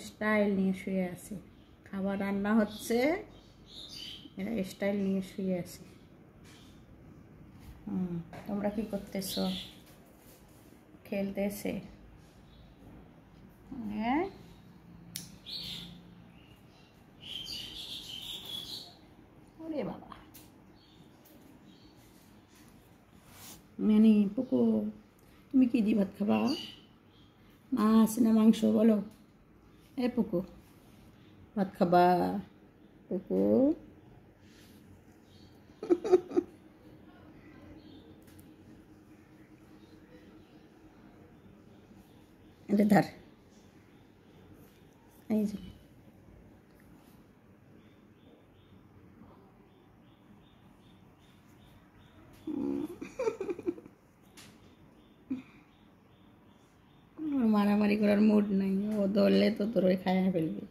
Style নিয়ে শুয়ে আছি, খাবার রান্না হচ্ছে, এরা স্টাইল নিয়ে শুয়ে আছি। তোমরা কি করতেছ? খেলতেছে? হ্যাঁ, ওরে বাবা। মানে পুকু, তুমি কি দিয়ে ভাত খাবা? মাছ না মাংস বলো? এ পুকু, ভাত খাবা? পুকু এটা ধর, এই যে মারামারি করার মুড নাই, ও ধরলে তো তোর খাইয়া ফেলবি।